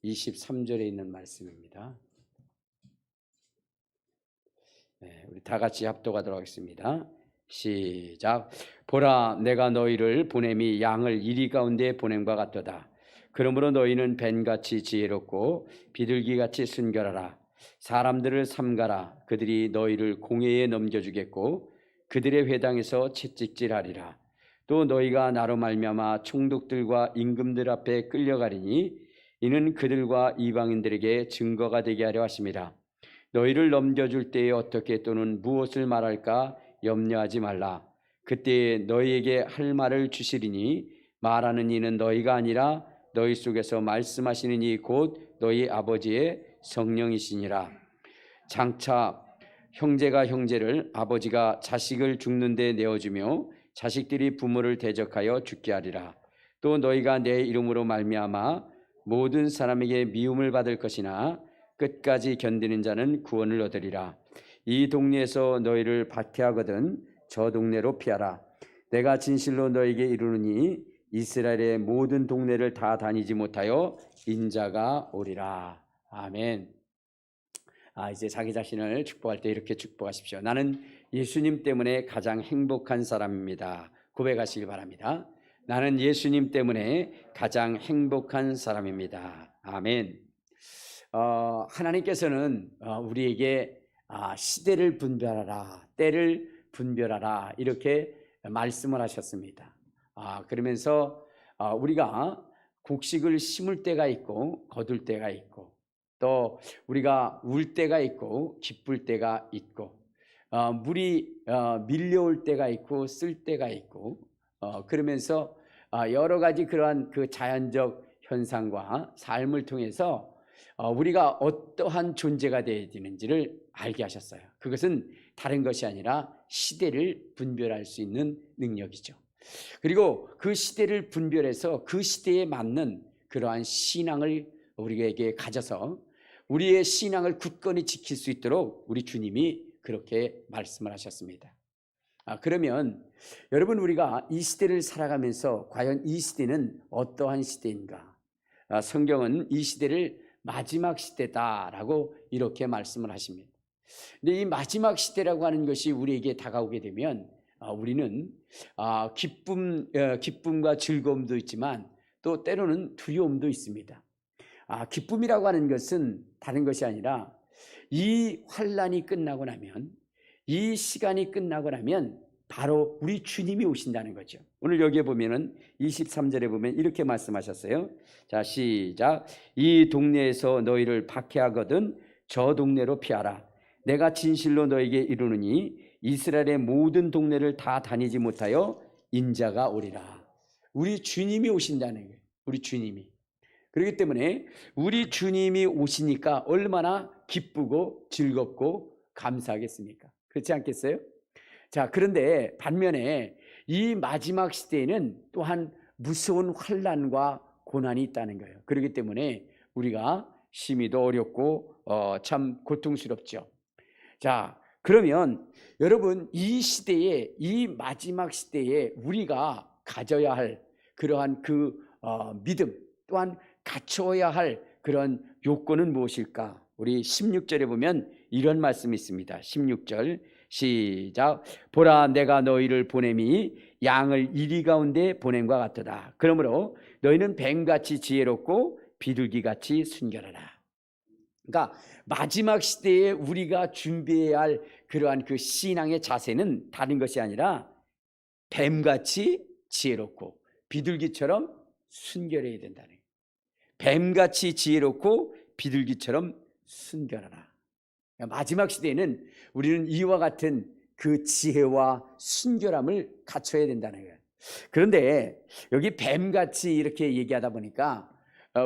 23절에 있는 말씀입니다. 우리 다 같이 합독하도록 하겠습니다. 시작. 보라, 내가 너희를 보냄이 양을 이리 가운데 보냄과 같도다. 그러므로 너희는 뱀같이 지혜롭고 비둘기같이 순결하라. 사람들을 삼가라. 그들이 너희를 공회에 넘겨주겠고 그들의 회당에서 채찍질하리라. 또 너희가 나로 말미암아 총독들과 임금들 앞에 끌려가리니 이는 그들과 이방인들에게 증거가 되게 하려 하심이라. 너희를 넘겨줄 때에 어떻게 또는 무엇을 말할까 염려하지 말라. 그때에 너희에게 할 말을 주시리니 말하는 이는 너희가 아니라 너희 속에서 말씀하시는 이 곧 너희 아버지의 성령이시니라. 장차 형제가 형제를, 아버지가 자식을 죽는 데 내어주며 자식들이 부모를 대적하여 죽게 하리라. 또 너희가 내 이름으로 말미암아 모든 사람에게 미움을 받을 것이나 끝까지 견디는 자는 구원을 얻으리라. 이 동네에서 너희를 박해하거든 저 동네로 피하라. 내가 진실로 너희에게 이르노니 이스라엘의 모든 동네를 다 다니지 못하여 인자가 오리라. 아멘. 이제 자기 자신을 축복할 때 이렇게 축복하십시오. 나는 예수님 때문에 가장 행복한 사람입니다. 고백하시기 바랍니다. 나는 예수님 때문에 가장 행복한 사람입니다. 아멘. 하나님께서는 우리에게 시대를 분별하라, 때를 분별하라 이렇게 말씀을 하셨습니다. 그러면서 우리가 곡식을 심을 때가 있고 거둘 때가 있고 또 우리가 울 때가 있고 기쁠 때가 있고 물이 밀려올 때가 있고 쓸 때가 있고 그러면서 여러 가지 그러한 그 자연적 현상과 삶을 통해서 우리가 어떠한 존재가 되어야 되는지를 알게 하셨어요. 그것은 다른 것이 아니라 시대를 분별할 수 있는 능력이죠. 그리고 그 시대를 분별해서 그 시대에 맞는 그러한 신앙을 우리에게 가져서 우리의 신앙을 굳건히 지킬 수 있도록 우리 주님이 그렇게 말씀을 하셨습니다. 그러면 여러분, 우리가 이 시대를 살아가면서 과연 이 시대는 어떠한 시대인가? 성경은 이 시대를 마지막 시대다라고 이렇게 말씀을 하십니다. 근데 이 마지막 시대라고 하는 것이 우리에게 다가오게 되면 우리는 기쁨과 즐거움도 있지만 또 때로는 두려움도 있습니다. 기쁨이라고 하는 것은 다른 것이 아니라 이 환란이 끝나고 나면, 이 시간이 끝나고 나면 바로 우리 주님이 오신다는 거죠. 오늘 여기에 보면은 23절에 보면 이렇게 말씀하셨어요. 자, 시작. 이 동네에서 너희를 박해하거든 저 동네로 피하라. 내가 진실로 너에게 이르노니 이스라엘의 모든 동네를 다 다니지 못하여 인자가 오리라. 우리 주님이 오신다는 거예요. 우리 주님이. 그렇기 때문에 우리 주님이 오시니까 얼마나 기쁘고 즐겁고 감사하겠습니까? 그렇지 않겠어요? 자, 그런데 반면에 이 마지막 시대에는 또한 무서운 환난과 고난이 있다는 거예요. 그렇기 때문에 우리가 심히도 어렵고 참 고통스럽죠. 자, 그러면 여러분, 이 시대에, 이 마지막 시대에 우리가 가져야 할 그러한 그 믿음, 또한 갖춰야 할 그런 요건은 무엇일까? 우리 16절에 보면 이런 말씀이 있습니다. 16절 시작. 보라, 내가 너희를 보냄이 양을 이리 가운데 보냄과 같도다. 그러므로 너희는 뱀같이 지혜롭고 비둘기같이 순결하라. 그러니까 마지막 시대에 우리가 준비해야 할 그러한 그 신앙의 자세는 다른 것이 아니라 뱀같이 지혜롭고 비둘기처럼 순결해야 된다는 거예요. 뱀같이 지혜롭고 비둘기처럼 순결하라. 마지막 시대에는 우리는 이와 같은 그 지혜와 순결함을 갖춰야 된다는 거예요. 그런데 여기 뱀같이 이렇게 얘기하다 보니까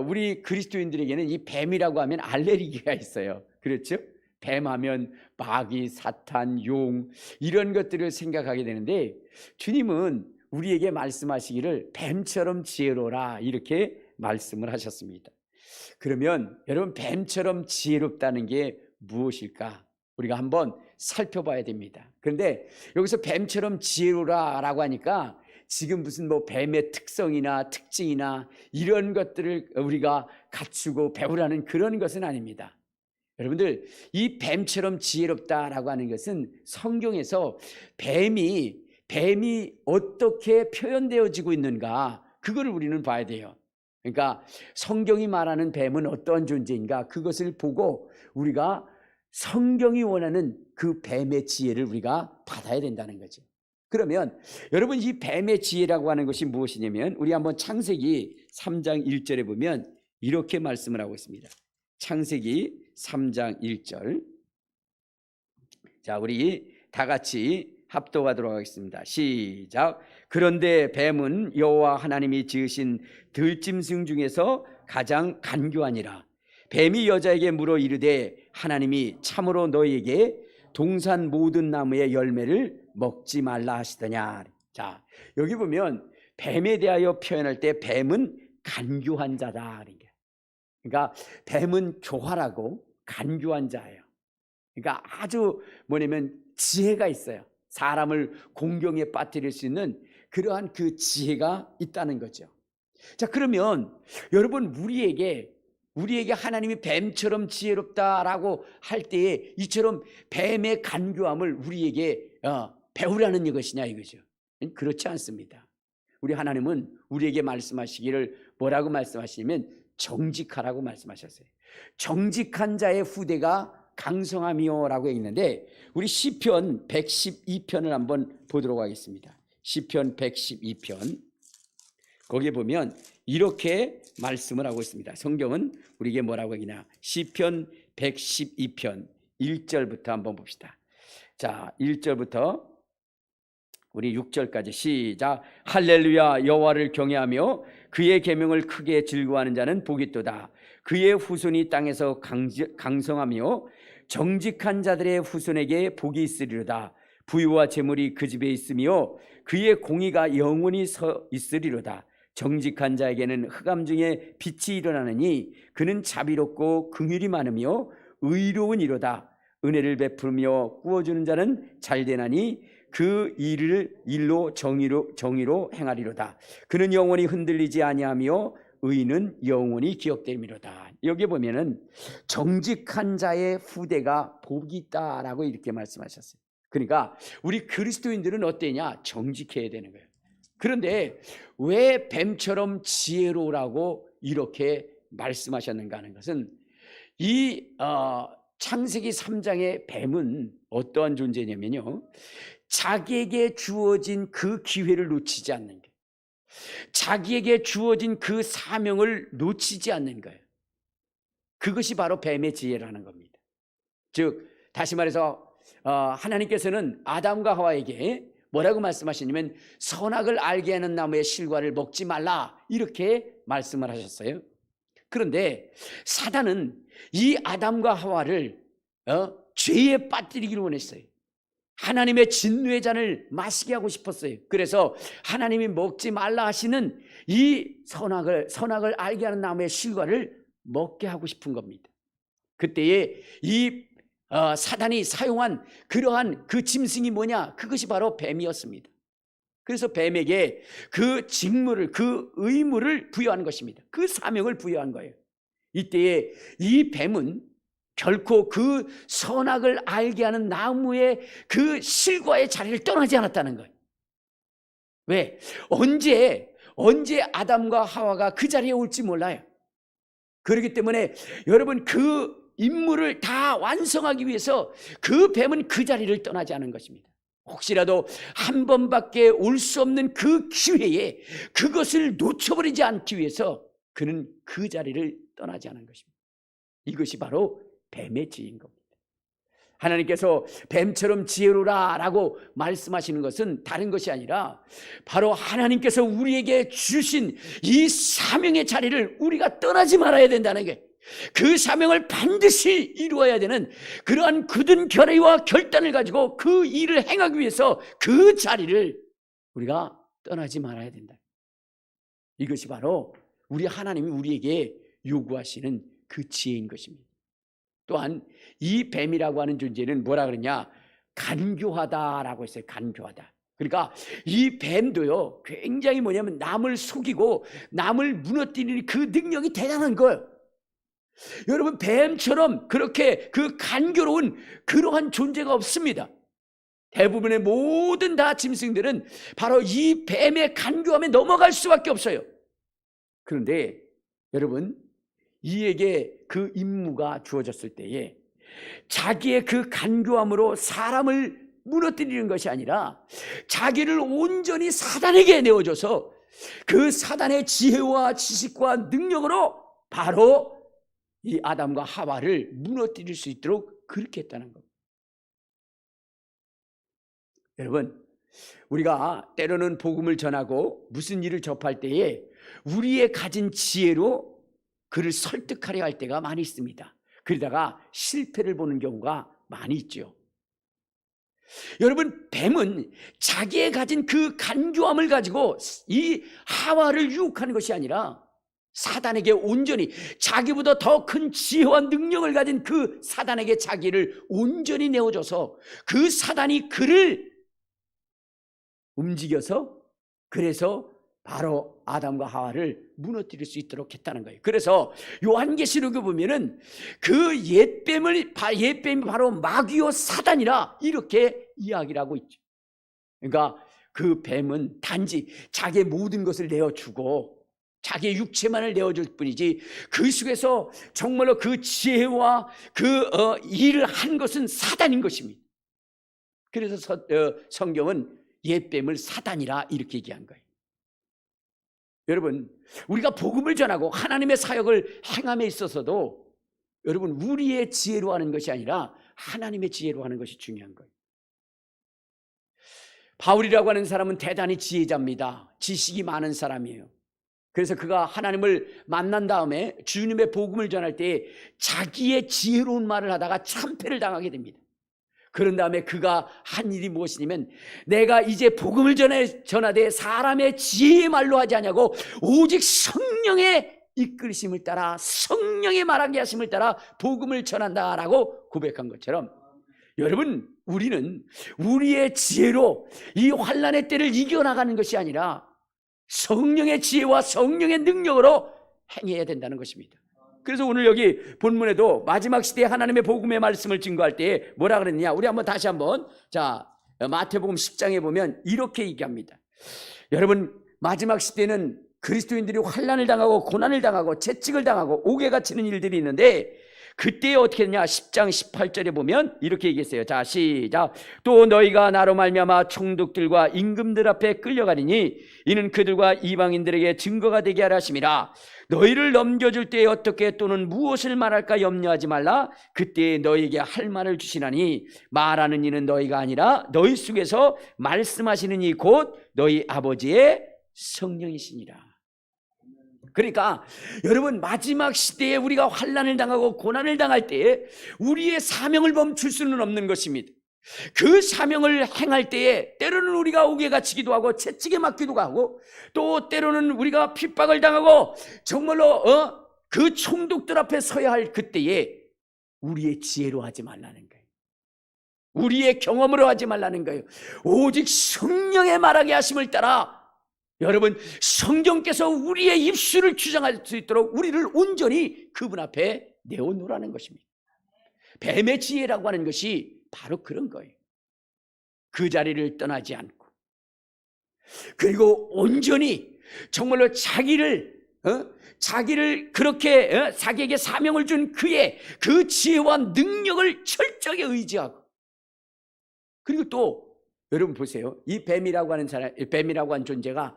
우리 그리스도인들에게는 이 뱀이라고 하면 알레르기가 있어요. 그렇죠? 뱀하면 마귀, 사탄, 용 이런 것들을 생각하게 되는데 주님은 우리에게 말씀하시기를 뱀처럼 지혜로라 이렇게 말씀을 하셨습니다. 그러면 여러분, 뱀처럼 지혜롭다는 게 무엇일까? 우리가 한번 살펴봐야 됩니다. 그런데 여기서 뱀처럼 지혜로라라고 하니까 지금 무슨 뭐 뱀의 특성이나 특징이나 이런 것들을 우리가 갖추고 배우라는 그런 것은 아닙니다. 여러분들, 이 뱀처럼 지혜롭다라고 하는 것은 성경에서 뱀이 어떻게 표현되어지고 있는가, 그거를 우리는 봐야 돼요. 그러니까 성경이 말하는 뱀은 어떤 존재인가, 그것을 보고 우리가 성경이 원하는 그 뱀의 지혜를 우리가 받아야 된다는 거죠. 그러면 여러분, 이 뱀의 지혜라고 하는 것이 무엇이냐면, 우리 한번 창세기 3장 1절에 보면 이렇게 말씀을 하고 있습니다. 창세기 3장 1절. 자, 우리 다 같이 합독하도록 하겠습니다. 시작. 그런데 뱀은 여호와 하나님이 지으신 들짐승 중에서 가장 간교하니라. 뱀이 여자에게 물어 이르되 하나님이 참으로 너희에게 동산 모든 나무의 열매를 먹지 말라 하시더냐. 자, 여기 보면 뱀에 대하여 표현할 때 뱀은 간교한 자다. 그러니까 뱀은 교활하고 간교한 자예요. 그러니까 아주 뭐냐면 지혜가 있어요. 사람을 공경에 빠뜨릴 수 있는 그러한 그 지혜가 있다는 거죠. 자, 그러면 여러분, 우리에게 하나님이 뱀처럼 지혜롭다라고 할 때에 이처럼 뱀의 간교함을 우리에게 배우라는 것이냐 이거죠. 그렇지 않습니다. 우리 하나님은 우리에게 말씀하시기를 뭐라고 말씀하시냐면 정직하라고 말씀하셨어요. 정직한 자의 후대가 강성함이요라고 했는데, 우리 시편 112편을 한번 보도록 하겠습니다. 시편 112편, 거기에 보면 이렇게 말씀을 하고 있습니다. 성경은 우리에게 뭐라고 하기나, 시편 112편 1절부터 한번 봅시다. 자, 1절부터 우리 6절까지 시작. 할렐루야. 여호와를 경외하며 그의 계명을 크게 즐거워하는 자는 복이 있도다. 그의 후손이 땅에서 강성하며 정직한 자들의 후손에게 복이 있으리로다. 부유와 재물이 그 집에 있으며 그의 공의가 영원히 서 있으리로다. 정직한 자에게는 흑암 중에 빛이 일어나느니 그는 자비롭고 긍휼이 많으며 의로운 이로다. 은혜를 베풀며 구워주는 자는 잘되나니 그 일로 정의로 행하리로다. 그는 영원히 흔들리지 아니하며 의는 영원히 기억됨이로다. 여기 보면은 정직한 자의 후대가 복이 있다라고 이렇게 말씀하셨어요. 그러니까 우리 그리스도인들은 어때냐? 정직해야 되는 거예요. 그런데 왜 뱀처럼 지혜로우라고 이렇게 말씀하셨는가 하는 것은, 이 창세기 3장의 뱀은 어떠한 존재냐면요, 자기에게 주어진 그 기회를 놓치지 않는 거예요. 자기에게 주어진 그 사명을 놓치지 않는 거예요. 그것이 바로 뱀의 지혜라는 겁니다. 즉, 다시 말해서 하나님께서는 아담과 하와에게 뭐라고 말씀하시냐면 선악을 알게 하는 나무의 실과를 먹지 말라, 이렇게 말씀을 하셨어요. 그런데 사단은 이 아담과 하와를 죄에 빠뜨리기를 원했어요. 하나님의 진노의 잔을 마시게 하고 싶었어요. 그래서 하나님이 먹지 말라 하시는 이 선악을 알게 하는 나무의 실과를 먹게 하고 싶은 겁니다. 그때에 이 사단이 사용한 그러한 그 짐승이 뭐냐? 그것이 바로 뱀이었습니다. 그래서 뱀에게 그 직무를, 그 의무를 부여한 것입니다. 그 사명을 부여한 거예요. 이때에 이 뱀은 결코 그 선악을 알게 하는 나무의 그 실과의 자리를 떠나지 않았다는 거예요. 왜? 언제 아담과 하와가 그 자리에 올지 몰라요. 그렇기 때문에 여러분, 그 임무를 다 완성하기 위해서 그 뱀은 그 자리를 떠나지 않은 것입니다. 혹시라도 한 번밖에 올 수 없는 그 기회에 그것을 놓쳐버리지 않기 위해서 그는 그 자리를 떠나지 않은 것입니다. 이것이 바로 뱀의 지혜인 겁니다. 하나님께서 뱀처럼 지혜로라라고 말씀하시는 것은 다른 것이 아니라 바로 하나님께서 우리에게 주신 이 사명의 자리를 우리가 떠나지 말아야 된다는 게, 그 사명을 반드시 이루어야 되는 그러한 굳은 결의와 결단을 가지고 그 일을 행하기 위해서 그 자리를 우리가 떠나지 말아야 된다. 이것이 바로 우리 하나님이 우리에게 요구하시는 그 지혜인 것입니다. 또한 이 뱀이라고 하는 존재는 뭐라 그러냐? 간교하다라고 했어요. 간교하다. 그러니까 이 뱀도요, 굉장히 뭐냐면 남을 속이고 남을 무너뜨리는 그 능력이 대단한 거예요. 여러분, 뱀처럼 그렇게 그 간교로운 그러한 존재가 없습니다. 대부분의 모든 다 짐승들은 바로 이 뱀의 간교함에 넘어갈 수밖에 없어요. 그런데 여러분, 이에게 그 임무가 주어졌을 때에 자기의 그 간교함으로 사람을 무너뜨리는 것이 아니라 자기를 온전히 사단에게 내어줘서 그 사단의 지혜와 지식과 능력으로 바로 이 아담과 하와를 무너뜨릴 수 있도록 그렇게 했다는 겁니다. 여러분, 우리가 때로는 복음을 전하고 무슨 일을 접할 때에 우리의 가진 지혜로 그를 설득하려 할 때가 많이 있습니다. 그러다가 실패를 보는 경우가 많이 있죠. 여러분, 뱀은 자기의 가진 그 간교함을 가지고 이 하와를 유혹하는 것이 아니라 사단에게 온전히 자기보다 더 큰 지혜와 능력을 가진 그 사단에게 자기를 온전히 내어줘서 그 사단이 그를 움직여서 그래서 바로 아담과 하와를 무너뜨릴 수 있도록 했다는 거예요. 그래서 요한계시록에 보면은 그 옛뱀이 바로 마귀요 사단이라 이렇게 이야기를 하고 있죠. 그러니까 그 뱀은 단지 자기의 모든 것을 내어주고 자기의 육체만을 내어줄 뿐이지 그 속에서 정말로 그 지혜와 그 일을 한 것은 사단인 것입니다. 그래서 성경은 옛뱀을 사단이라 이렇게 얘기한 거예요. 여러분, 우리가 복음을 전하고 하나님의 사역을 행함에 있어서도 여러분, 우리의 지혜로 하는 것이 아니라 하나님의 지혜로 하는 것이 중요한 거예요. 바울이라고 하는 사람은 대단히 지혜자입니다. 지식이 많은 사람이에요. 그래서 그가 하나님을 만난 다음에 주님의 복음을 전할 때 자기의 지혜로운 말을 하다가 참패를 당하게 됩니다. 그런 다음에 그가 한 일이 무엇이냐면, 내가 이제 복음을 전하되 사람의 지혜의 말로 하지 않냐고 오직 성령의 이끌심을 따라 성령의 말하게 하심을 따라 복음을 전한다라고 고백한 것처럼, 여러분, 우리는 우리의 지혜로 이 환난의 때를 이겨나가는 것이 아니라 성령의 지혜와 성령의 능력으로 행해야 된다는 것입니다. 그래서 오늘 여기 본문에도 마지막 시대에 하나님의 복음의 말씀을 증거할 때 뭐라 그랬느냐, 우리 한번 다시 한번 마태복음 10장에 보면 이렇게 얘기합니다. 여러분, 마지막 시대는 그리스도인들이 환난을 당하고 고난을 당하고 채찍을 당하고 옥에 갇히는 일들이 있는데, 그때 어떻게 했냐, 10장 18절에 보면 이렇게 얘기했어요. 자, 시작. 또 너희가 나로 말미암아 총독들과 임금들 앞에 끌려가리니 이는 그들과 이방인들에게 증거가 되게 하라 하심이라. 너희를 넘겨줄 때에 어떻게 또는 무엇을 말할까 염려하지 말라. 그때 너희에게 할 말을 주시나니 말하는 이는 너희가 아니라 너희 속에서 말씀하시는 이 곧 너희 아버지의 성령이시니라. 그러니까 여러분, 마지막 시대에 우리가 환난을 당하고 고난을 당할 때에 우리의 사명을 멈출 수는 없는 것입니다. 그 사명을 행할 때에 때로는 우리가 옥에 갇히기도 하고 채찍에 맞기도 하고, 또 때로는 우리가 핍박을 당하고 정말로 그 총독들 앞에 서야 할 그때에 우리의 지혜로 하지 말라는 거예요. 우리의 경험으로 하지 말라는 거예요. 오직 성령의 말하게 하심을 따라 여러분, 성경께서 우리의 입술을 주장할 수 있도록 우리를 온전히 그분 앞에 내어놓으라는 것입니다. 뱀의 지혜라고 하는 것이 바로 그런 거예요. 그 자리를 떠나지 않고, 그리고 온전히 정말로 자기를 그렇게 자기에게 사명을 준 그의 그 지혜와 능력을 철저하게 의지하고, 그리고 또 여러분 보세요. 이 뱀이라고 하는 존재가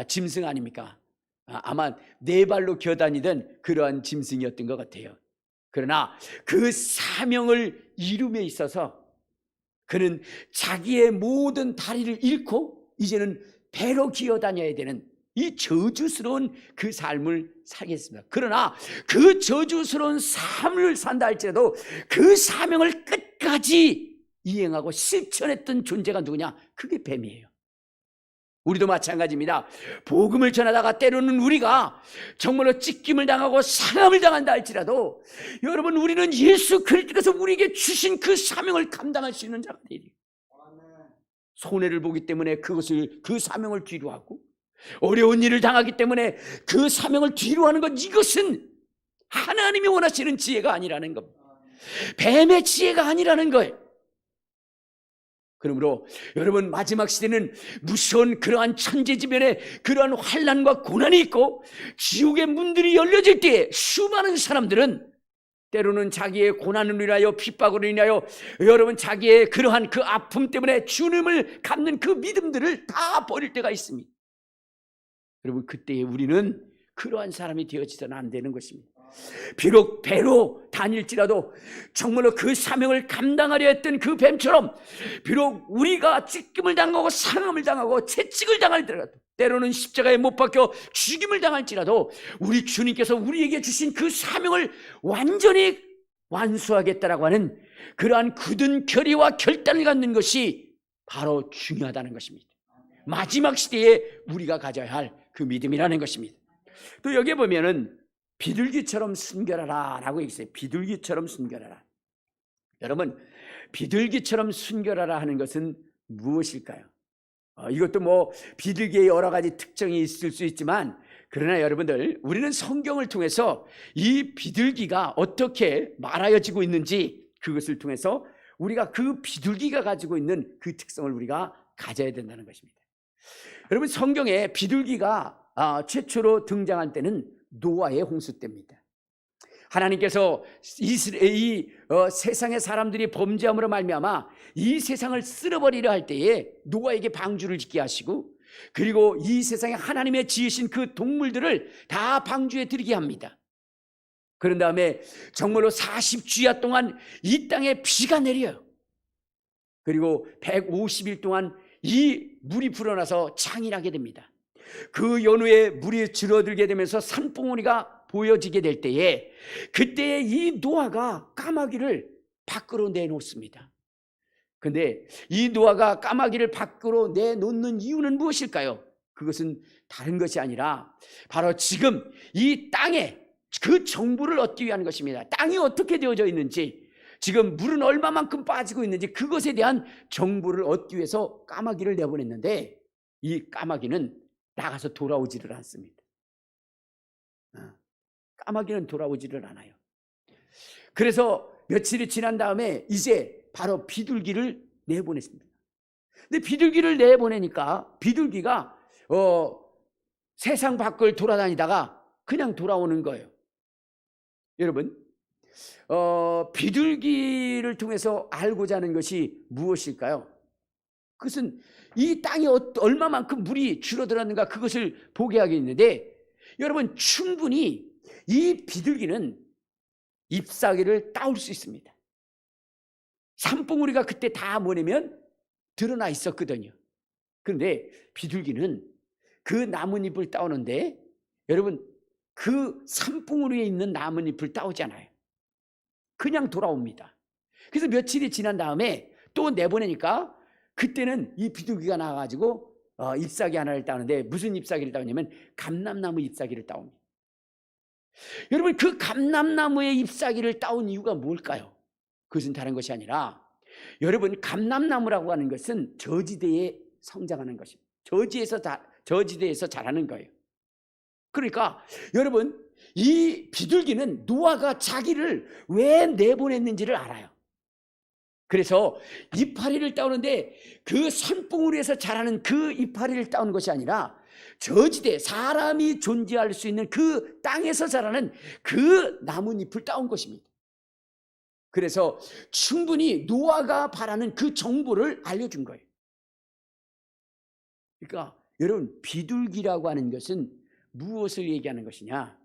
짐승 아닙니까? 아마 네 발로 기어다니던 그러한 짐승이었던 것 같아요. 그러나 그 사명을 이룸에 있어서 그는 자기의 모든 다리를 잃고 이제는 배로 기어다녀야 되는 이 저주스러운 그 삶을 살겠습니다. 그러나 그 저주스러운 삶을 산다 할지라도 그 사명을 끝까지 이행하고 실천했던 존재가 누구냐? 그게 뱀이에요. 우리도 마찬가지입니다. 복음을 전하다가 때로는 우리가 정말로 찢김을 당하고 상함을 당한다 할지라도 여러분, 우리는 예수 그리스도께서 우리에게 주신 그 사명을 감당할 수 있는 자가 되리라. 손해를 보기 때문에 그 사명을 뒤로 하고, 어려운 일을 당하기 때문에 그 사명을 뒤로 하는 것, 이것은 하나님이 원하시는 지혜가 아니라는 겁니다. 뱀의 지혜가 아니라는 거예요. 그러므로 여러분, 마지막 시대는 무서운 그러한 천재지변에 그러한 환난과 고난이 있고 지옥의 문들이 열려질 때에 수많은 사람들은 때로는 자기의 고난으로 인하여, 핍박으로 인하여, 여러분 자기의 그러한 그 아픔 때문에 주님을 갖는 그 믿음들을 다 버릴 때가 있습니다. 여러분, 그때에 우리는 그러한 사람이 되어지서는 안 되는 것입니다. 비록 배로 다닐지라도 정말로 그 사명을 감당하려 했던 그 뱀처럼, 비록 우리가 찢김을 당하고 상함을 당하고 채찍을 당할지라도, 때로는 십자가에 못 박혀 죽임을 당할지라도, 우리 주님께서 우리에게 주신 그 사명을 완전히 완수하겠다라고 하는 그러한 굳은 결의와 결단을 갖는 것이 바로 중요하다는 것입니다. 마지막 시대에 우리가 가져야 할 그 믿음이라는 것입니다. 또 여기에 보면은 비둘기처럼 순결하라 라고 얘기했어요. 비둘기처럼 순결하라. 여러분, 비둘기처럼 순결하라 하는 것은 무엇일까요? 이것도 뭐 비둘기의 여러 가지 특징이 있을 수 있지만, 그러나 여러분들, 우리는 성경을 통해서 이 비둘기가 어떻게 말하여지고 있는지, 그것을 통해서 우리가 그 비둘기가 가지고 있는 그 특성을 우리가 가져야 된다는 것입니다. 여러분, 성경에 비둘기가 최초로 등장한 때는 노아의 홍수 때입니다. 하나님께서 세상의 사람들이 범죄함으로 말미암아 이 세상을 쓸어버리려 할 때에 노아에게 방주를 짓게 하시고, 그리고 이 세상에 하나님의 지으신 그 동물들을 다 방주에 들이게 합니다. 그런 다음에 정말로 40주야 동안 이 땅에 비가 내려요. 그리고 150일 동안 이 물이 불어나서 창이나게 됩니다. 그 연후에 물이 줄어들게 되면서 산봉우리가 보여지게 될 때에, 그때에 이 노아가 까마귀를 밖으로 내놓습니다. 그런데 이 노아가 까마귀를 밖으로 내놓는 이유는 무엇일까요? 그것은 다른 것이 아니라 바로 지금 이 땅에 그 정보를 얻기 위한 것입니다. 땅이 어떻게 되어져 있는지, 지금 물은 얼마만큼 빠지고 있는지, 그것에 대한 정보를 얻기 위해서 까마귀를 내보냈는데, 이 까마귀는 나가서 돌아오지를 않습니다. 까마귀는 돌아오지를 않아요. 그래서 며칠이 지난 다음에 이제 바로 비둘기를 내보냈습니다. 근데 비둘기를 내보내니까 비둘기가 세상 밖을 돌아다니다가 그냥 돌아오는 거예요. 여러분, 비둘기를 통해서 알고자 하는 것이 무엇일까요? 그것은 이 땅에 얼마만큼 물이 줄어들었는가, 그것을 보게 하겠는데, 여러분, 충분히 이 비둘기는 잎사귀를 따올 수 있습니다. 산봉우리가 그때 다 뭐냐면 드러나 있었거든요. 그런데 비둘기는 그 나뭇잎을 따오는데, 여러분, 그 산봉우리에 있는 나뭇잎을 따오잖아요. 그냥 돌아옵니다. 그래서 며칠이 지난 다음에 또 내보내니까, 그때는 이 비둘기가 나와가지고 잎사귀 하나를 따오는데, 무슨 잎사귀를 따오냐면 감람나무 잎사귀를 따옵니다. 여러분, 그 감람나무의 잎사귀를 따온 이유가 뭘까요? 그것은 다른 것이 아니라, 여러분, 감람나무라고 하는 것은 저지대에 성장하는 것입니다. 저지대에서 자라는 거예요. 그러니까 여러분, 이 비둘기는 노아가 자기를 왜 내보냈는지를 알아요. 그래서 이파리를 따오는데, 그 산봉우리에서 자라는 그 이파리를 따오는 것이 아니라 저지대, 사람이 존재할 수 있는 그 땅에서 자라는 그 나뭇잎을 따온 것입니다. 그래서 충분히 노아가 바라는 그 정보를 알려준 거예요. 그러니까 여러분, 비둘기라고 하는 것은 무엇을 얘기하는 것이냐?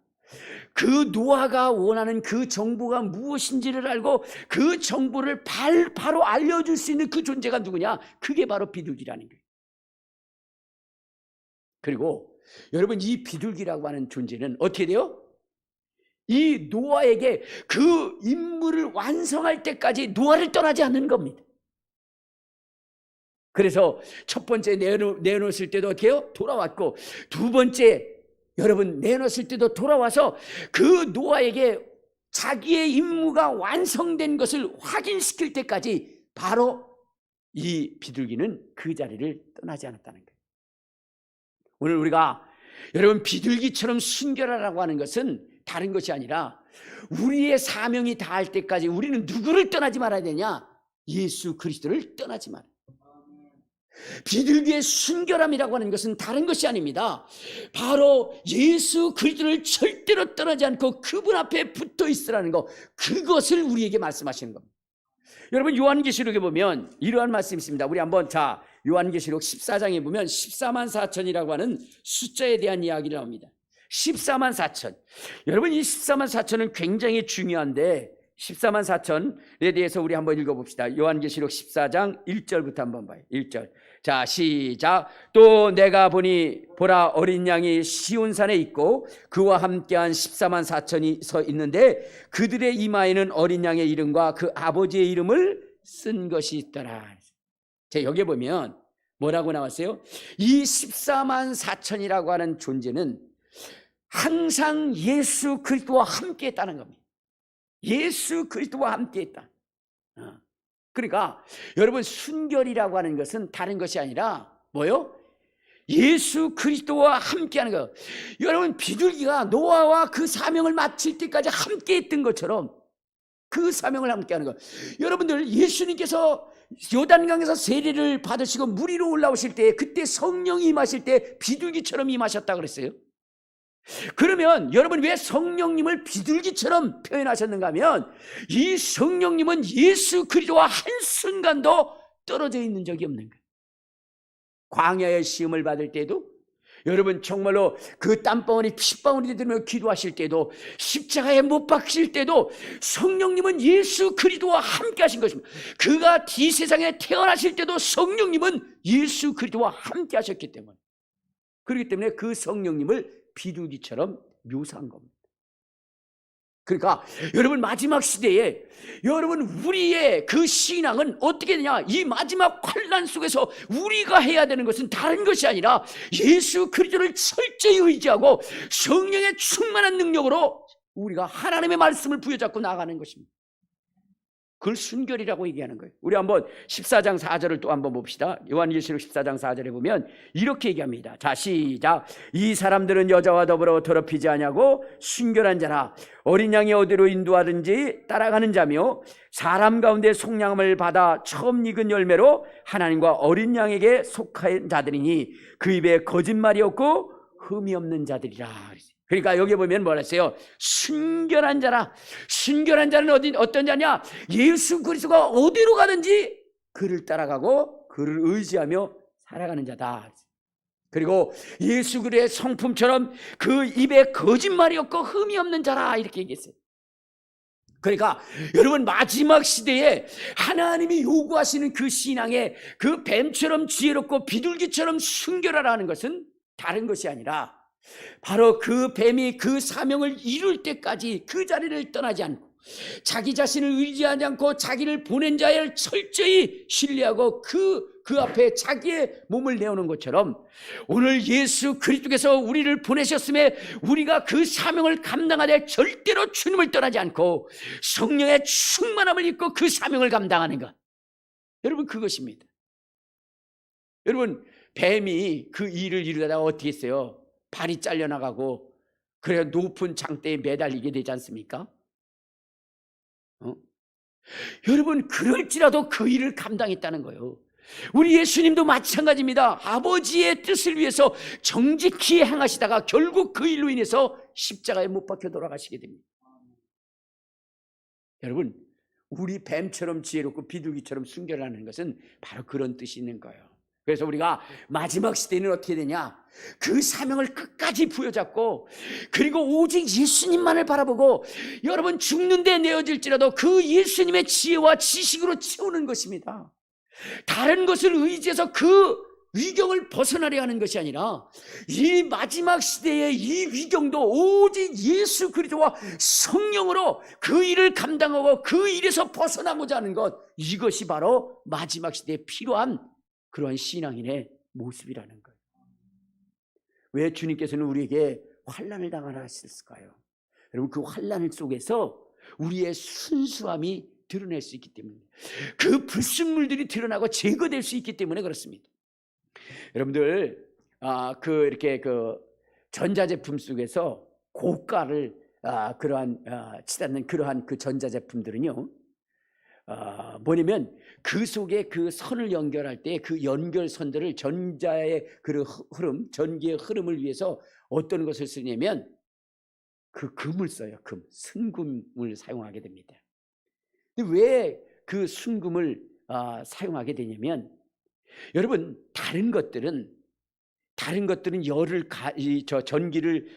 그 노아가 원하는 그 정보가 무엇인지를 알고 그 정보를 바로 알려줄 수 있는 그 존재가 누구냐? 그게 바로 비둘기라는 거예요. 그리고 여러분, 이 비둘기라고 하는 존재는 어떻게 돼요? 이 노아에게 그 임무를 완성할 때까지 노아를 떠나지 않는 겁니다. 그래서 첫 번째 내놓았을 때도 어떻게 해요? 돌아왔고, 두 번째 여러분 내놓았을 때도 돌아와서 그 노아에게 자기의 임무가 완성된 것을 확인시킬 때까지 바로 이 비둘기는 그 자리를 떠나지 않았다는 거예요. 오늘 우리가 여러분 비둘기처럼 순결하라고 하는 것은 다른 것이 아니라 우리의 사명이 다할 때까지 우리는 누구를 떠나지 말아야 되냐? 예수 그리스도를 떠나지 말아야 돼요. 비둘기의 순결함이라고 하는 것은 다른 것이 아닙니다. 바로 예수 그리스도를 절대로 떠나지 않고 그분 앞에 붙어 있으라는 것, 그것을 우리에게 말씀하시는 겁니다. 여러분 요한계시록에 보면 이러한 말씀이 있습니다. 우리 한번 요한계시록 14장에 보면 14만 4천이라고 하는 숫자에 대한 이야기를 합니다. 14만 4천. 여러분 이 14만 4천은 굉장히 중요한데 14만 4천에 대해서 우리 한번 읽어봅시다. 요한계시록 14장 1절부터 한번 봐요. 1절. 자, 시작. 또 내가 보니 보라 어린 양이 시온산에 있고 그와 함께한 14만 4천이 서 있는데 그들의 이마에는 어린 양의 이름과 그 아버지의 이름을 쓴 것이 있더라. 자, 여기 보면 뭐라고 나왔어요? 이 14만 4천이라고 하는 존재는 항상 예수 그리스도와 함께 했다는 겁니다. 예수 그리스도와 함께 했다. 그러니까 여러분 순결이라고 하는 것은 다른 것이 아니라 뭐요? 예수 그리스도와 함께하는 것. 여러분 비둘기가 노아와 그 사명을 마칠 때까지 함께 했던 것처럼 그 사명을 함께하는 것. 여러분들 예수님께서 요단강에서 세례를 받으시고 물 위로 올라오실 때 그때 성령이 임하실 때 비둘기처럼 임하셨다 그랬어요. 그러면 여러분 왜 성령님을 비둘기처럼 표현하셨는가 하면 이 성령님은 예수 그리스도와 한순간도 떨어져 있는 적이 없는 거예요. 광야의 시험을 받을 때도 여러분 정말로 그 땀방울이 핏방울이 되며 기도하실 때도 십자가에 못 박힐 때도 성령님은 예수 그리스도와 함께 하신 것입니다. 그가 이 세상에 태어나실 때도 성령님은 예수 그리스도와 함께 하셨기 때문에 그렇기 때문에 그 성령님을 비둘기처럼 묘사한 겁니다. 그러니까 여러분 마지막 시대에 여러분 우리의 그 신앙은 어떻게 되냐? 이 마지막 환난 속에서 우리가 해야 되는 것은 다른 것이 아니라 예수 그리스도를 철저히 의지하고 성령의 충만한 능력으로 우리가 하나님의 말씀을 부여잡고 나가는 것입니다. 그걸 순결이라고 얘기하는 거예요. 우리 한번 14장 4절을 또 한번 봅시다. 요한계시록 14장 4절에 보면 이렇게 얘기합니다. 자, 시작. 이 사람들은 여자와 더불어 더럽히지 아니하고 순결한 자라 어린 양이 어디로 인도하든지 따라가는 자며 사람 가운데 속량함을 받아 처음 익은 열매로 하나님과 어린 양에게 속한 자들이니 그 입에 거짓말이 없고 흠이 없는 자들이라. 그러니까 여기 보면 뭐라 했어요? 순결한 자라. 순결한 자는 어떤 자냐? 예수 그리스도가 어디로 가든지 그를 따라가고 그를 의지하며 살아가는 자다. 그리고 예수 그리스도의 성품처럼 그 입에 거짓말이 없고 흠이 없는 자라 이렇게 얘기했어요. 그러니까 여러분 마지막 시대에 하나님이 요구하시는 그 신앙에 그 뱀처럼 지혜롭고 비둘기처럼 순결하라는 것은 다른 것이 아니라 바로 그 뱀이 그 사명을 이룰 때까지 그 자리를 떠나지 않고 자기 자신을 의지하지 않고 자기를 보낸 자를 철저히 신뢰하고 그 앞에 자기의 몸을 내오는 것처럼 오늘 예수 그리스도께서 우리를 보내셨음에 우리가 그 사명을 감당하되 절대로 주님을 떠나지 않고 성령의 충만함을 입고 그 사명을 감당하는 것. 여러분 그것입니다. 여러분 뱀이 그 일을 이루다가 어떻게 했어요? 발이 잘려나가고 그래 높은 장대에 매달리게 되지 않습니까? 여러분 그럴지라도 그 일을 감당했다는 거예요. 우리 예수님도 마찬가지입니다. 아버지의 뜻을 위해서 정직히 행하시다가 결국 그 일로 인해서 십자가에 못 박혀 돌아가시게 됩니다. 여러분 우리 뱀처럼 지혜롭고 비둘기처럼 순결하는 것은 바로 그런 뜻이 있는 거예요. 그래서 우리가 마지막 시대는 어떻게 되냐? 그 사명을 끝까지 부여잡고 그리고 오직 예수님만을 바라보고 여러분 죽는데 내어질지라도 그 예수님의 지혜와 지식으로 채우는 것입니다. 다른 것을 의지해서 그 위경을 벗어나려 하는 것이 아니라 이 마지막 시대의 이 위경도 오직 예수 그리스도와 성령으로 그 일을 감당하고 그 일에서 벗어나고자 하는 것, 이것이 바로 마지막 시대에 필요한 그런 신앙인의 모습이라는 거예요. 왜 주님께서는 우리에게 환난을 당하라 하셨을까요? 여러분 그 환난 속에서 우리의 순수함이 드러낼 수 있기 때문에, 그 불순물들이 드러나고 제거될 수 있기 때문에 그렇습니다. 여러분들 이렇게 전자제품 속에서 고가를 치닫는 그러한 그 전자제품들은요, 뭐냐면 그 속에 그 선을 연결할 때 그 연결선들을 전자의 그 흐름, 전기의 흐름을 위해서 어떤 것을 쓰냐면 그 금을 써요. 순금을 사용하게 됩니다. 근데 왜 그 순금을 사용하게 되냐면, 여러분 다른 것들은 전기를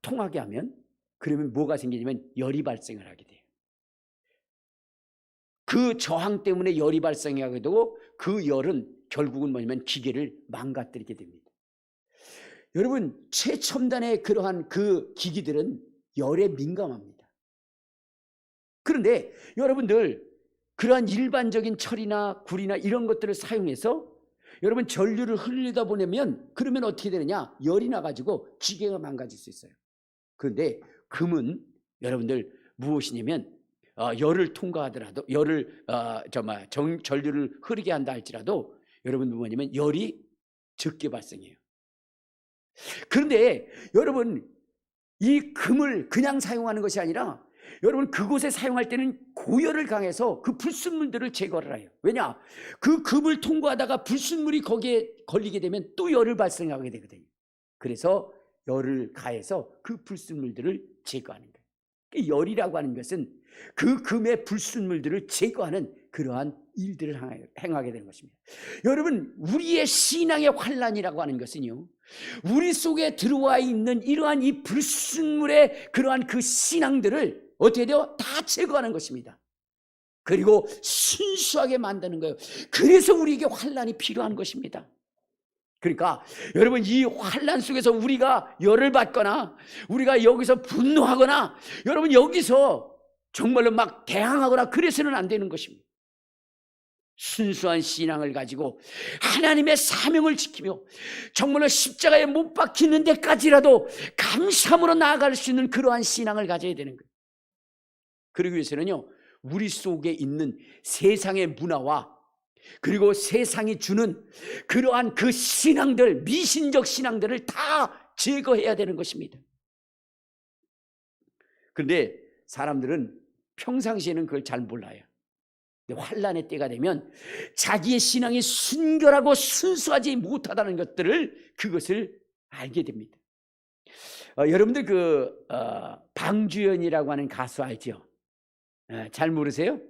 통하게 하면, 그러면 뭐가 생기냐면 열이 발생을 하게 돼요. 그 저항 때문에 열이 발생하게 되고, 그 열은 결국은 뭐냐면 기계를 망가뜨리게 됩니다. 여러분 최첨단의 그러한 그 기기들은 열에 민감합니다. 그런데 여러분들 그러한 일반적인 철이나 구리나 이런 것들을 사용해서 여러분 전류를 흘리다 보내면, 그러면 어떻게 되느냐, 열이 나가지고 기계가 망가질 수 있어요. 그런데 금은 여러분들 무엇이냐면 열을 통과하더라도, 전류를 흐르게 한다 할지라도 여러분 뭐냐면 열이 적게 발생해요. 그런데 여러분 이 금을 그냥 사용하는 것이 아니라, 여러분 그곳에 사용할 때는 고열을 가해서 그 불순물들을 제거를 해요. 왜냐? 그 금을 통과하다가 불순물이 거기에 걸리게 되면 또 열을 발생하게 되거든요. 그래서 열을 가해서 그 불순물들을 제거하는 거예요. 열이라고 하는 것은 그 금의 불순물들을 제거하는 그러한 일들을 행하게 되는 것입니다. 여러분 우리의 신앙의 환란이라고 하는 것은요, 우리 속에 들어와 있는 이러한 이 불순물의 그러한 그 신앙들을 어떻게 돼요? 다 제거하는 것입니다. 그리고 순수하게 만드는 거예요. 그래서 우리에게 환란이 필요한 것입니다. 그러니까 여러분 이 환란 속에서 우리가 열을 받거나, 우리가 여기서 분노하거나, 여러분 여기서 정말로 막 대항하거나 그래서는 안 되는 것입니다. 순수한 신앙을 가지고 하나님의 사명을 지키며 정말로 십자가에 못 박히는 데까지라도 감사함으로 나아갈 수 있는 그러한 신앙을 가져야 되는 거예요. 그러기 위해서는요, 우리 속에 있는 세상의 문화와 그리고 세상이 주는 그러한 그 신앙들, 미신적 신앙들을 다 제거해야 되는 것입니다. 그런데 사람들은 평상시에는 그걸 잘 몰라요. 근데 환란의 때가 되면 자기의 신앙이 순결하고 순수하지 못하다는 그것을 알게 됩니다. 여러분들 방주연이라고 하는 가수 알죠? 잘 모르세요?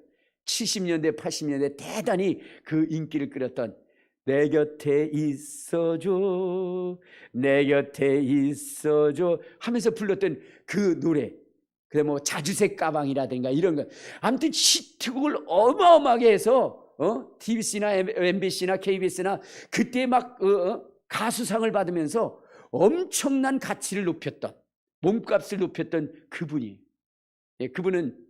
70년대 80년대 대단히 그 인기를 끌었던 내 곁에 있어줘, 내 곁에 있어줘 하면서 불렀던 그 노래, 그래 뭐 자주색 가방이라든가 이런 거, 아무튼 히트곡을 어마어마하게 해서 TBC나 MBC나 KBS나 그때 막 가수상을 받으면서 엄청난 가치를 높였던, 몸값을 높였던 그분이, 그분은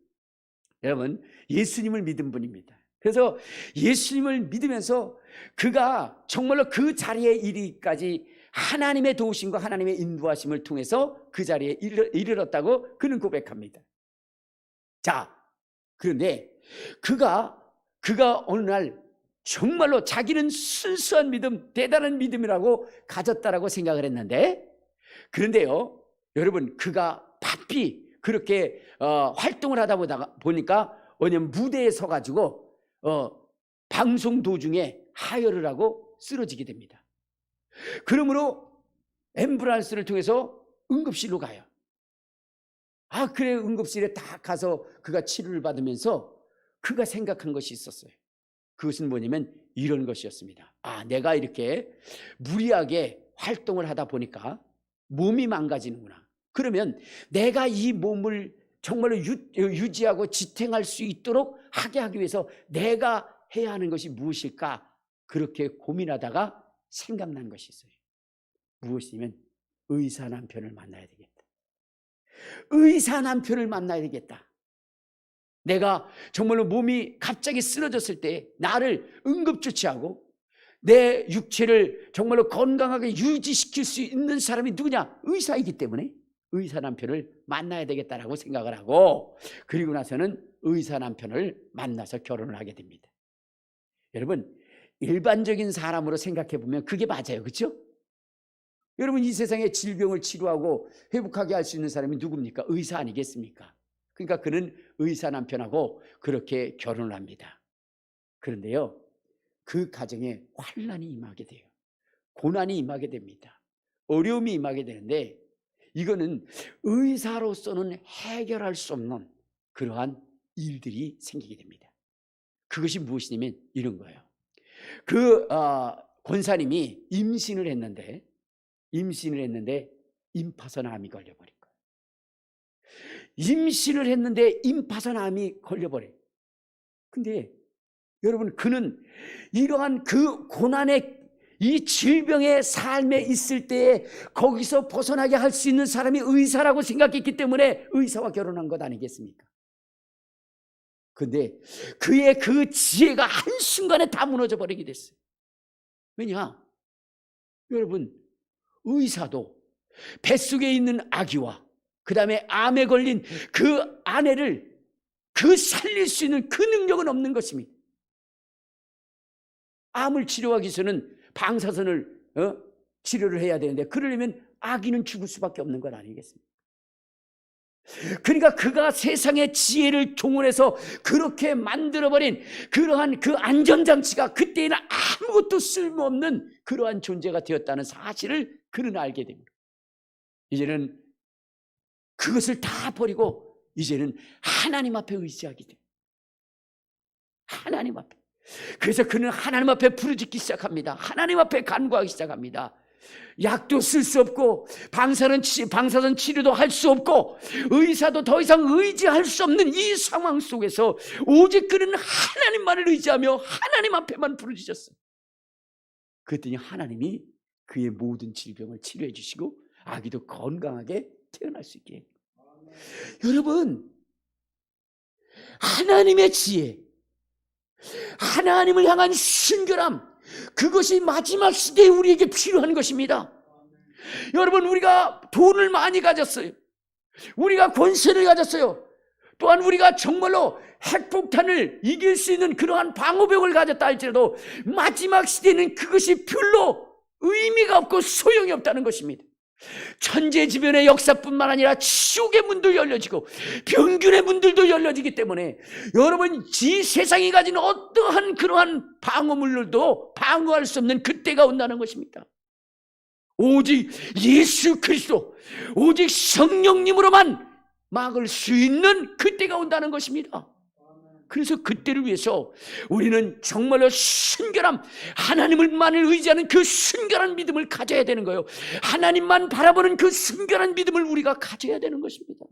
여러분 예수님을 믿은 분입니다. 그래서 예수님을 믿으면서 그가 정말로 그 자리에 이르기까지 하나님의 도우심과 하나님의 인도하심을 통해서 그 자리에 이르렀다고 그는 고백합니다. 자, 그런데 그가 어느 날 정말로 자기는 순수한 믿음, 대단한 믿음이라고 가졌다라고 생각을 했는데, 그런데요 여러분 그가 바삐 그렇게 활동을 하다 보니까 왜냐면 무대에 서가지고 방송 도중에 하혈을 하고 쓰러지게 됩니다. 그러므로 앰뷸런스를 통해서 응급실로 가요. 그래 응급실에 딱 가서 그가 치료를 받으면서 그가 생각한 것이 있었어요. 그것은 뭐냐면 이런 것이었습니다. 내가 이렇게 무리하게 활동을 하다 보니까 몸이 망가지는구나. 그러면 내가 이 몸을 정말로 유지하고 지탱할 수 있도록 하기 위해서 내가 해야 하는 것이 무엇일까? 그렇게 고민하다가 생각난 것이 있어요. 무엇이냐면 의사 남편을 만나야 되겠다. 의사 남편을 만나야 되겠다. 내가 정말로 몸이 갑자기 쓰러졌을 때 나를 응급조치하고 내 육체를 정말로 건강하게 유지시킬 수 있는 사람이 누구냐? 의사이기 때문에 의사 남편을 만나야 되겠다라고 생각을 하고, 그리고 나서는 의사 남편을 만나서 결혼을 하게 됩니다. 여러분, 일반적인 사람으로 생각해 보면 그게 맞아요. 그렇죠? 여러분, 이 세상에 질병을 치료하고 회복하게 할 수 있는 사람이 누굽니까? 의사 아니겠습니까? 그러니까 그는 의사 남편하고 그렇게 결혼을 합니다. 그런데요, 그 가정에 환난이 임하게 돼요. 고난이 임하게 됩니다. 어려움이 임하게 되는데, 이거는 의사로서는 해결할 수 없는 그러한 일들이 생기게 됩니다. 그것이 무엇이냐면 이런 거예요. 그 권사님이 임신을 했는데 임파선 암이 걸려버린 거예요. 임신을 했는데 임파선 암이 걸려버려요. 근데 여러분, 그는 이러한 그 고난의 이 질병의 삶에 있을 때에 거기서 벗어나게 할 수 있는 사람이 의사라고 생각했기 때문에 의사와 결혼한 것 아니겠습니까? 근데 그의 그 지혜가 한순간에 다 무너져 버리게 됐어요. 왜냐? 여러분, 의사도 뱃속에 있는 아기와 그 다음에 암에 걸린 그 아내를 살릴 수 있는 그 능력은 없는 것입니다. 암을 치료하기 위해서는 방사선을 치료를 해야 되는데, 그러려면 아기는 죽을 수밖에 없는 것 아니겠습니까? 그러니까 그가 세상의 지혜를 동원해서 그렇게 만들어버린 그러한 그 안전장치가 그때에는 아무것도 쓸모없는 그러한 존재가 되었다는 사실을 그는 알게 됩니다. 이제는 그것을 다 버리고 이제는 하나님 앞에 의지하게 돼요. 하나님 앞에. 그래서 그는 하나님 앞에 부르짖기 시작합니다. 하나님 앞에 간구하기 시작합니다. 약도 쓸 수 없고 방사선 치료도 할 수 없고 의사도 더 이상 의지할 수 없는 이 상황 속에서 오직 그는 하나님만을 의지하며 하나님 앞에만 부르짖었어요. 그랬더니 하나님이 그의 모든 질병을 치료해 주시고 아기도 건강하게 태어날 수 있게 해요. 여러분, 하나님의 지혜, 하나님을 향한 순결함, 그것이 마지막 시대에 우리에게 필요한 것입니다. 여러분, 우리가 돈을 많이 가졌어요. 우리가 권세를 가졌어요. 또한 우리가 정말로 핵폭탄을 이길 수 있는 그러한 방어벽을 가졌다 할지라도 마지막 시대는 그것이 별로 의미가 없고 소용이 없다는 것입니다. 천재지변의 역사뿐만 아니라 지옥의 문도 열려지고 병균의 문들도 열려지기 때문에 여러분, 이 세상이 가진 어떠한 그러한 방어물들도 방어할 수 없는 그때가 온다는 것입니다. 오직 예수 그리스도, 오직 성령님으로만 막을 수 있는 그때가 온다는 것입니다. 그래서 그때를 위해서 우리는 정말로 순결함, 하나님을만을 의지하는 그 순결한 믿음을 가져야 되는 거예요. 하나님만 바라보는 그 순결한 믿음을 우리가 가져야 되는 것입니다.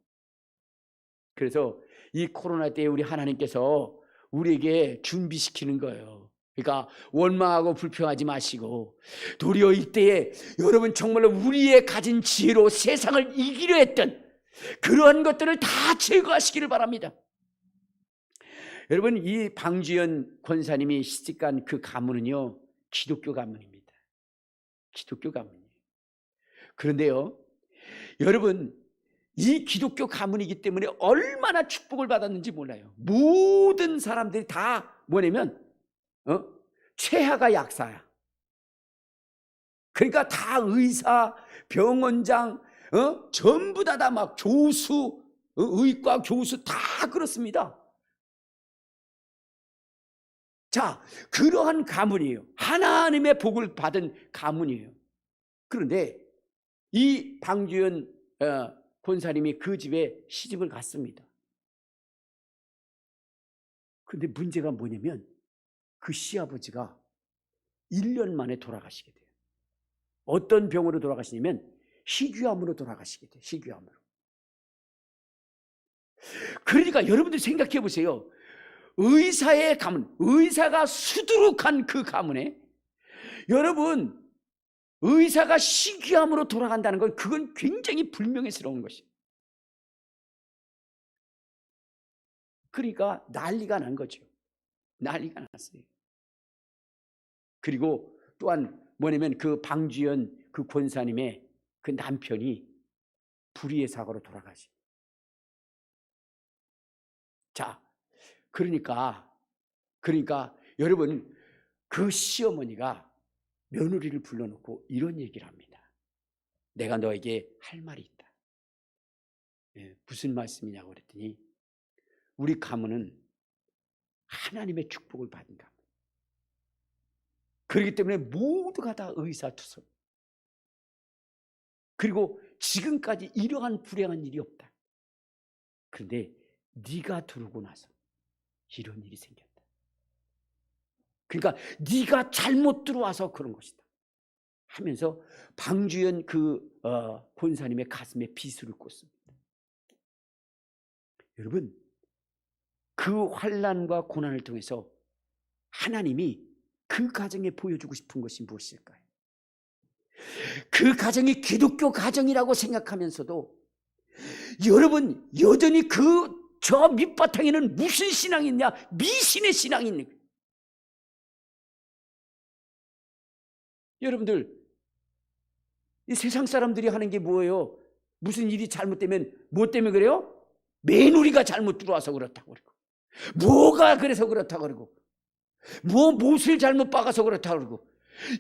그래서 이 코로나 때에 우리 하나님께서 우리에게 준비시키는 거예요. 그러니까 원망하고 불평하지 마시고 도리어 이때에 여러분 정말로 우리의 가진 지혜로 세상을 이기려 했던 그러한 것들을 다 제거하시기를 바랍니다. 여러분, 이 방주연 권사님이 시집간 그 가문은요, 기독교 가문입니다. 기독교 가문이에요. 그런데요, 여러분, 이 기독교 가문이기 때문에 얼마나 축복을 받았는지 몰라요. 모든 사람들이 다 뭐냐면 최하가 약사야. 그러니까 다 의사, 병원장, 전부 다 막 교수, 의과 교수 다 그렇습니다. 자, 그러한 가문이에요. 하나님의 복을 받은 가문이에요. 그런데 이 방주연 권사님이 그 집에 시집을 갔습니다. 그런데 문제가 뭐냐면 그 시아버지가 1년 만에 돌아가시게 돼요. 어떤 병으로 돌아가시냐면 희귀암으로 돌아가시게 돼요. 희귀암으로. 그러니까 여러분들 생각해 보세요. 의사의 가문, 의사가 수두룩한 그 가문에 여러분, 의사가 희귀암으로 돌아간다는 건 그건 굉장히 불명예스러운 것이에요. 그러니까 난리가 난 거죠. 난리가 났어요. 그리고 또한 뭐냐면 그 방주연 그 권사님의 그 남편이 불의의 사고로 돌아가지. 자, 그러니까 여러분, 그 시어머니가 며느리를 불러놓고 이런 얘기를 합니다. 내가 너에게 할 말이 있다. 무슨 말씀이냐고 그랬더니, 우리 가문은 하나님의 축복을 받은 가문. 그렇기 때문에 모두가 다 의사투성. 그리고 지금까지 이러한 불행한 일이 없다. 그런데 네가 들어오고 나서 이런 일이 생겼다. 그러니까 네가 잘못 들어와서 그런 것이다 하면서 방주연 권사님의 가슴에 비수를 꽂습니다. 여러분, 그 환난과 고난을 통해서 하나님이 그 가정에 보여주고 싶은 것이 무엇일까요? 그 가정이 기독교 가정이라고 생각하면서도 여러분, 여전히 저 밑바탕에는 무슨 신앙이 있냐? 미신의 신앙이 있는 거예요. 여러분들, 이 세상 사람들이 하는 게 뭐예요? 무슨 일이 잘못되면 뭐 때문에 그래요? 며느리가 잘못 들어와서 그렇다고 그러고, 뭐가 그래서 그렇다고 그러고, 못을 잘못 박아서 그렇다고 그러고,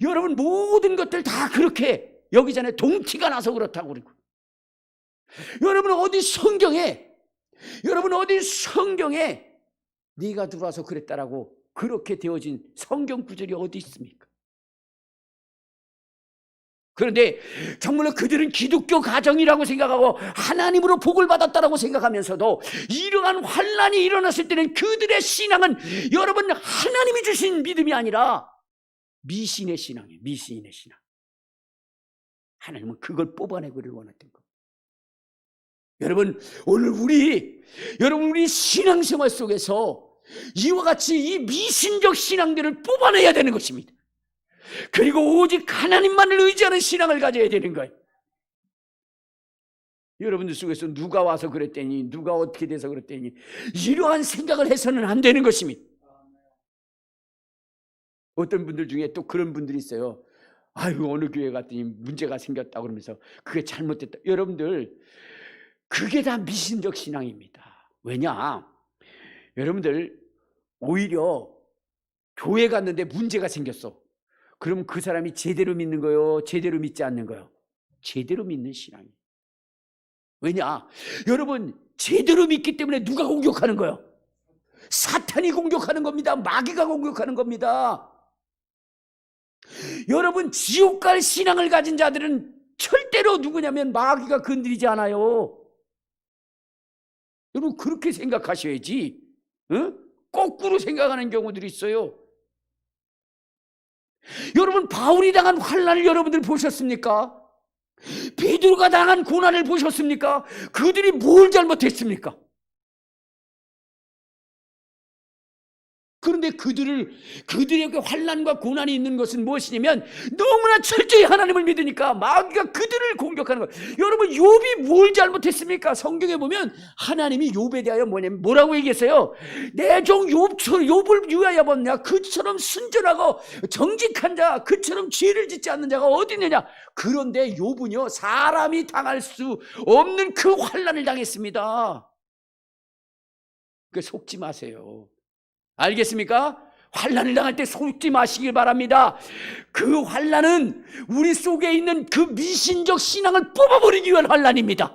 여러분 모든 것들 다 그렇게 여기 전에 동티가 나서 그렇다고 그러고, 여러분 어디 성경에 네가 들어와서 그랬다라고 그렇게 되어진 성경 구절이 어디 있습니까? 그런데 정말로 그들은 기독교 가정이라고 생각하고 하나님으로 복을 받았다라고 생각하면서도 이러한 환난이 일어났을 때는 그들의 신앙은 여러분 하나님이 주신 믿음이 아니라 미신의 신앙이에요. 미신의 신앙. 하나님은 그걸 뽑아내기를 원했던 겁니다. 여러분, 오늘 우리 신앙생활 속에서 이와 같이 이 미신적 신앙들을 뽑아내야 되는 것입니다. 그리고 오직 하나님만을 의지하는 신앙을 가져야 되는 거예요. 여러분들 속에서 누가 와서 그랬더니, 누가 어떻게 돼서 그랬더니, 이러한 생각을 해서는 안 되는 것입니다. 어떤 분들 중에 또 그런 분들이 있어요. 아유, 어느 교회 갔더니 문제가 생겼다 그러면서 그게 잘못됐다. 여러분들, 그게 다 미신적 신앙입니다. 왜냐? 여러분들, 오히려 교회 갔는데 문제가 생겼어. 그럼 그 사람이 제대로 믿는 거요? 제대로 믿지 않는 거요? 제대로 믿는 신앙이에요. 왜냐? 여러분, 제대로 믿기 때문에 누가 공격하는 거요? 사탄이 공격하는 겁니다. 마귀가 공격하는 겁니다. 여러분, 지옥 갈 신앙을 가진 자들은 절대로 누구냐면 마귀가 건드리지 않아요. 여러분, 그렇게 생각하셔야지. 거꾸로 생각하는 경우들이 있어요. 여러분, 바울이 당한 환난을 여러분들 보셨습니까? 베드로가 당한 고난을 보셨습니까? 그들이 뭘 잘못했습니까? 그런데 그들에게 환난과 고난이 있는 것은 무엇이냐면 너무나 철저히 하나님을 믿으니까 마귀가 그들을 공격하는 거예요. 여러분, 욥이 뭘 잘못했습니까? 성경에 보면 하나님이 욥에 대하여 뭐라고 얘기했어요? 내 종 욥을 위하여 봤냐? 그처럼 순전하고 정직한 자, 그처럼 죄를 짓지 않는 자가 어디 있느냐? 그런데 욥은요, 사람이 당할 수 없는 그 환난을 당했습니다. 그러니까 속지 마세요. 알겠습니까? 환난을 당할 때 속지 마시길 바랍니다. 그 환난은 우리 속에 있는 그 미신적 신앙을 뽑아버리기 위한 환난입니다.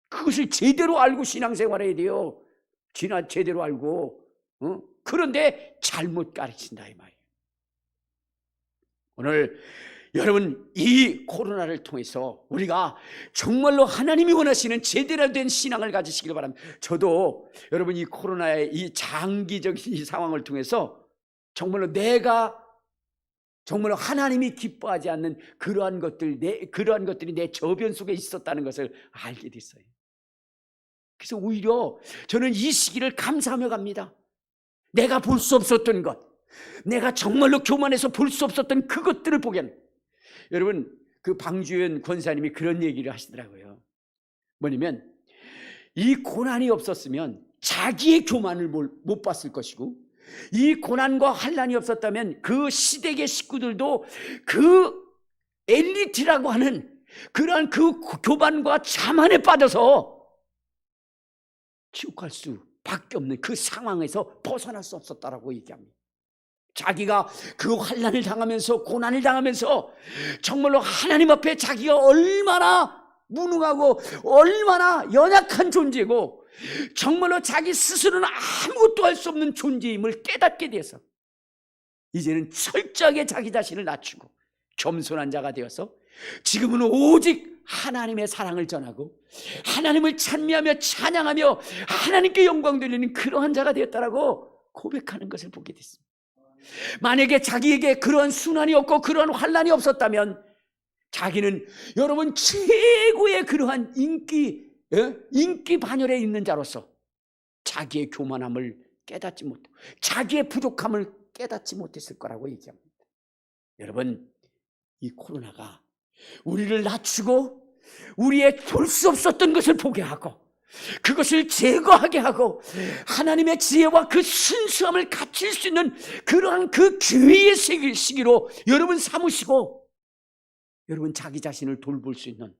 그것을 제대로 알고 신앙생활해야 돼요. 제대로 알고. 그런데 잘못 가르친다 이 말이에요. 오늘 여러분, 이 코로나를 통해서 우리가 정말로 하나님이 원하시는 제대로 된 신앙을 가지시길 바랍니다. 저도 여러분, 이 코로나의 이 장기적인 이 상황을 통해서 정말로 내가 정말로 하나님이 기뻐하지 않는 그러한 것들이 내 저변 속에 있었다는 것을 알게 됐어요. 그래서 오히려 저는 이 시기를 감사하며 갑니다. 내가 볼 수 없었던 것, 내가 정말로 교만해서 볼 수 없었던 그것들을 보게 합니다. 여러분, 그 방주연 권사님이 그런 얘기를 하시더라고요. 뭐냐면 이 고난이 없었으면 자기의 교만을 못 봤을 것이고, 이 고난과 환난이 없었다면 그 시댁의 식구들도 그 엘리트라고 하는 그러한 그 교만과 자만에 빠져서 지옥 갈 수밖에 없는 그 상황에서 벗어날 수 없었다라고 얘기합니다. 자기가 그 환난을 당하면서 고난을 당하면서 정말로 하나님 앞에 자기가 얼마나 무능하고 얼마나 연약한 존재고 정말로 자기 스스로는 아무것도 할 수 없는 존재임을 깨닫게 돼서 이제는 철저하게 자기 자신을 낮추고 겸손한 자가 되어서 지금은 오직 하나님의 사랑을 전하고 하나님을 찬미하며 찬양하며 하나님께 영광 돌리는 그러한 자가 되었다라고 고백하는 것을 보게 됐습니다. 만약에 자기에게 그러한 순환이 없고 그러한 환난이 없었다면 자기는 여러분 최고의 그러한 인기 반열에 있는 자로서 자기의 교만함을 깨닫지 못하고 자기의 부족함을 깨닫지 못했을 거라고 얘기합니다. 여러분, 이 코로나가 우리를 낮추고 우리의 볼 수 없었던 것을 보게 하고 그것을 제거하게 하고 하나님의 지혜와 그 순수함을 갖출 수 있는 그러한 그 기회의 시기로 여러분 삼으시고 여러분 자기 자신을 돌볼 수 있는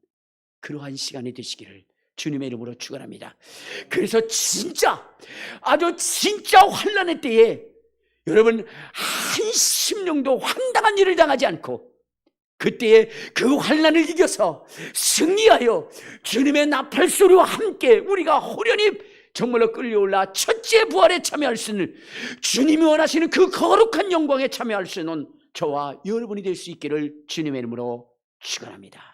그러한 시간이 되시기를 주님의 이름으로 축원합니다. 그래서 진짜 환난의 때에 여러분 한 심령도 황당한 일을 당하지 않고 그때에 그 환난을 이겨서 승리하여 주님의 나팔 소리와 함께 우리가 호련히 정말로 끌려올라 첫째 부활에 참여할 수 있는 주님이 원하시는 그 거룩한 영광에 참여할 수 있는 저와 여러분이 될 수 있기를 주님의 이름으로 축원합니다.